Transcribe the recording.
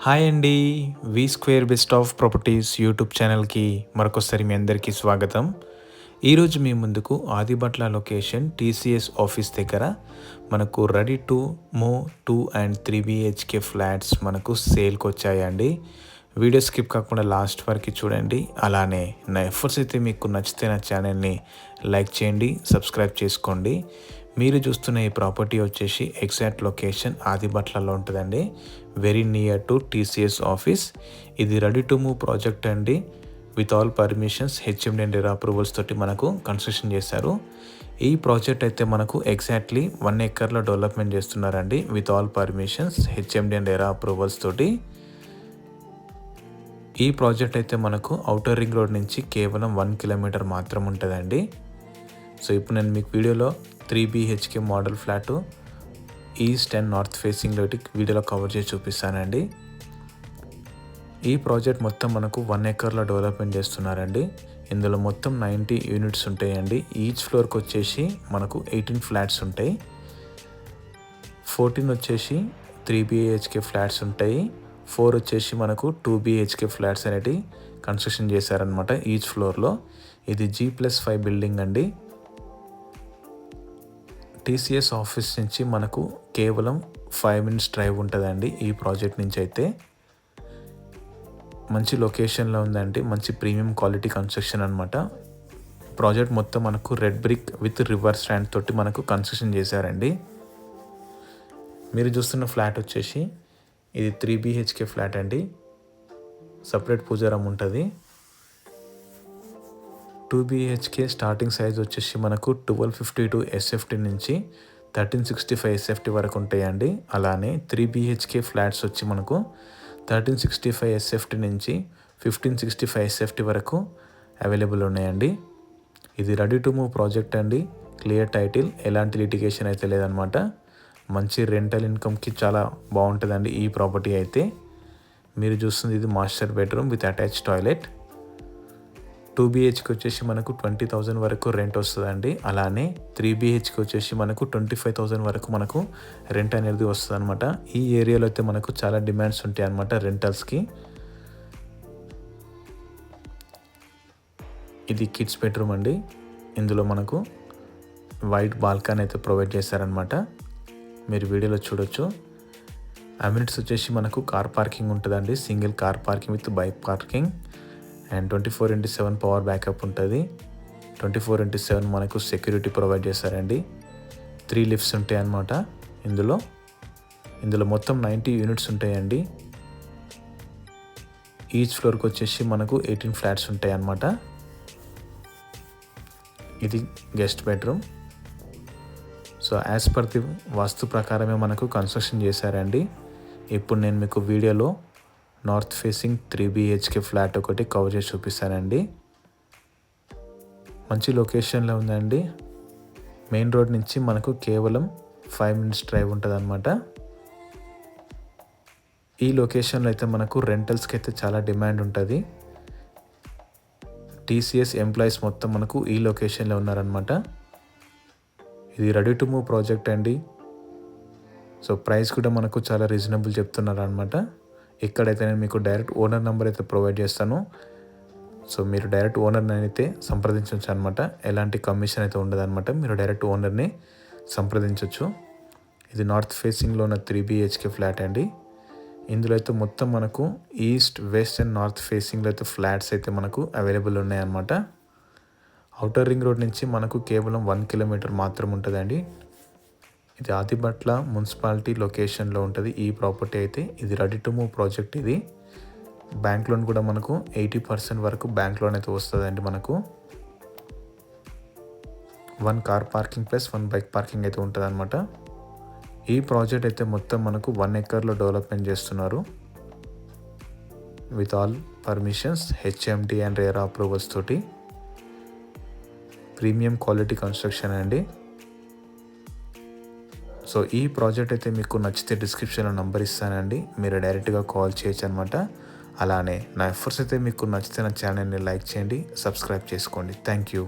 Hi అండి. V square best of properties YouTube ఛానల్కి మరొకసారి మీ అందరికీ స్వాగతం. ఈరోజు మీ ముందుకు ఆదిబట్ల లొకేషన్ టీసీఎస్ ఆఫీస్ దగ్గర మనకు ready to move 2 and 3 BHK flats మనకు సేల్కి వచ్చాయండి. వీడియో స్కిప్ కాకుండా లాస్ట్ వరకు చూడండి. అలానే నా ఎఫర్ట్స్ అయితే మీకు నచ్చితే నా ఛానల్ని లైక్ చేయండి, సబ్స్క్రైబ్ చేసుకోండి. మీరు చూస్తున్న ఈ ప్రాపర్టీ వచ్చేసి ఎగ్జాక్ట్ లొకేషన్ ఆదిబట్లలో ఉంటుందండి, very near to TCS office. ఇది రెడీ టు మూవ్ ప్రాజెక్ట్ అండి, with all permissions HMD and ఎరా అప్రూవల్స్ తోటి మనకు కన్స్ట్రక్షన్ చేశారు. ఈ ప్రాజెక్ట్ అయితే మనకు ఎగ్జాక్ట్లీ 1 acreలో డెవలప్మెంట్ చేస్తున్నారండి, with all permissions HMD and ఎరా అప్రూవల్స్ తోటి. ఈ ప్రాజెక్ట్ అయితే మనకు ఔటర్ రింగ్ రోడ్ నుంచి కేవలం 1 kilometer మాత్రం ఉంటుందండి. సో ఇప్పుడు నేను మీకు వీడియోలో 3 BHK model flat east and north facing వీడియోలో కవర్ చేసి చూపిస్తానండి. ఈ ప్రాజెక్ట్ మొత్తం మనకు 1 acreలో డెవలప్మెంట్ చేస్తున్నారండి. ఇందులో మొత్తం 90 యూనిట్స్ ఉంటాయండి. ఈచ్ ఫ్లోర్కి వచ్చేసి మనకు 18 ఫ్లాట్స్ ఉంటాయి. 14 వచ్చేసి 3 BHK ఫ్లాట్స్ ఉంటాయి. 4 వచ్చేసి మనకు 2 BHK ఫ్లాట్స్ అనేవి కన్స్ట్రక్షన్ చేశారనమాట ఈచ్ ఫ్లోర్లో. ఇది G+5 బిల్డింగ్ అండి. టీసీఎస్ ఆఫీస్ నుంచి మనకు కేవలం 5 minutes డ్రైవ్ ఉంటుందండి. ఈ ప్రాజెక్ట్ నుంచి అయితే మంచి లొకేషన్లో ఉందండి, మంచి ప్రీమియం క్వాలిటీ కన్స్ట్రక్షన్ అనమాట. ప్రాజెక్ట్ మొత్తం మనకు red brick with river stand తోటి మనకు కన్స్ట్రక్షన్ చేశారండి. మీరు చూస్తున్న ఫ్లాట్ వచ్చేసి ఇది 3 BHK ఫ్లాట్ అండి. సపరేట్ పూజా రూమ్ ఉంటుంది. 2 BHK స్టార్టింగ్ సైజ్ వచ్చేసి మనకు 1252 SFT నుంచి 1365 SFT వరకు ఉంటాయండి. అలానే 3 BHK ఫ్లాట్స్ వచ్చి మనకు 1365 SFT నుంచి 1565 SFT వరకు అవైలబుల్ ఉన్నాయండి. ఇది రెడీ టు మూవ్ ప్రాజెక్ట్ అండి, క్లియర్ టైటిల్, ఎలాంటి లిటిగేషన్ అయితే లేదనమాట. మంచి రెంటల్ ఇన్కమ్కి చాలా బాగుంటుందండి ఈ ప్రాపర్టీ అయితే. మీరు చూస్తుంది ఇది master bedroom with attach toilet. 2 BHK వచ్చేసి మనకు 20,000 వరకు రెంట్ వస్తుందండి. అలానే 3 BHK వచ్చేసి మనకు 25,000 వరకు మనకు రెంట్ అనేది వస్తుంది అనమాట. ఈ ఏరియాలో అయితే మనకు చాలా డిమాండ్స్ ఉంటాయి అనమాట రెంటల్స్కి. ఇది కిడ్స్ బెడ్రూమ్ అండి. ఇందులో మనకు వైట్ బాల్కనీ అయితే ప్రొవైడ్ చేశారనమాట, మీరు వీడియోలో చూడొచ్చు. అమ్యూనిటీస్ వచ్చేసి మనకు కార్ పార్కింగ్ ఉంటుందండి, single car parking with bike parking and 24/7 power backup ఉంటుంది. 24/7 మనకు సెక్యూరిటీ ప్రొవైడ్ చేశారండి. 3 లిఫ్ట్స్ ఉంటాయి అన్నమాట. ఇందులో మొత్తం 90 యూనిట్స్ ఉంటాయండి. ఈచ్ ఫ్లోర్కి వచ్చేసి మనకు 18 ఫ్లాట్స్ ఉంటాయి అన్నమాట. ఇది guest bedroom. So as per the vastu ప్రకారమే మనకు కన్స్ట్రక్షన్ చేశారండి. ఇప్పుడు నేను మీకు వీడియోలో నార్త్ ఫేసింగ్ 3 BHK ఫ్లాట్ ఒకటి కవర్ చేసి చూపిస్తానండి. మంచి లొకేషన్లో ఉందండి. మెయిన్ రోడ్ నుంచి మనకు కేవలం 5 minutes డ్రైవ్ ఉంటుంది అనమాట. ఈ లొకేషన్లో అయితే మనకు రెంటల్స్కి అయితే చాలా డిమాండ్ ఉంటుంది. టీసీఎస్ ఎంప్లాయీస్ మొత్తం మనకు ఈ లొకేషన్లో ఉన్నారనమాట. ఇది రెడీ టు మూవ్ ప్రాజెక్ట్ అండి. సో ప్రైస్ కూడా మనకు చాలా రీజనబుల్ చెప్తున్నారు అనమాట. ఇక్కడైతే నేను మీకు డైరెక్ట్ ఓనర్ నెంబర్ అయితే ప్రొవైడ్ చేస్తాను. సో మీరు డైరెక్ట్ ఓనర్ని అయితే సంప్రదించవచ్చు అనమాట. ఎలాంటి కమిషన్ అయితే ఉండదు అనమాట, మీరు డైరెక్ట్ ఓనర్ని సంప్రదించవచ్చు. ఇది నార్త్ ఫేసింగ్లో ఉన్న 3 BHK ఫ్లాట్ అండి. ఇందులో అయితే మొత్తం మనకు ఈస్ట్, వెస్ట్ అండ్ నార్త్ ఫేసింగ్లో అయితే ఫ్లాట్స్ అయితే మనకు అవైలబుల్ ఉన్నాయన్నమాట. ఔటర్ రింగ్ రోడ్ నుంచి మనకు కేవలం 1 kilometer మాత్రం ఉంటుందండి. ఇది ఆదిబట్ల మున్సిపాలిటీ లొకేషన్లో ఉంటుంది ఈ ప్రాపర్టీ అయితే. ఇది రెడీ టు మూవ్ ప్రాజెక్ట్. ఇది బ్యాంక్ లోన్ కూడా మనకు 80% వరకు బ్యాంక్ లోన్ అయితే వస్తుందండి మనకు. 1 car parking plus 1 bike parking అయితే ఉంటుంది అనమాట. ఈ ప్రాజెక్ట్ అయితే మొత్తం మనకు 1 acreలో డెవలప్మెంట్ చేస్తున్నారు, with all permissions HMD and ఎరా అప్రూవల్స్ తోటి. ప్రీమియం క్వాలిటీ కన్స్ట్రక్షన్ అండి. సో ఈ ప్రాజెక్ట్ అయితే మీకు నచ్చితే డిస్క్రిప్షన్లో నంబర్ ఇస్తానండి, మీరు డైరెక్ట్గా కాల్ చేయొచ్చు అనమాట. అలానే నా ఎఫర్ట్స్ అయితే మీకు నచ్చితే నా ఛానల్ని లైక్ చేయండి, సబ్స్క్రైబ్ చేసుకోండి. Thank you.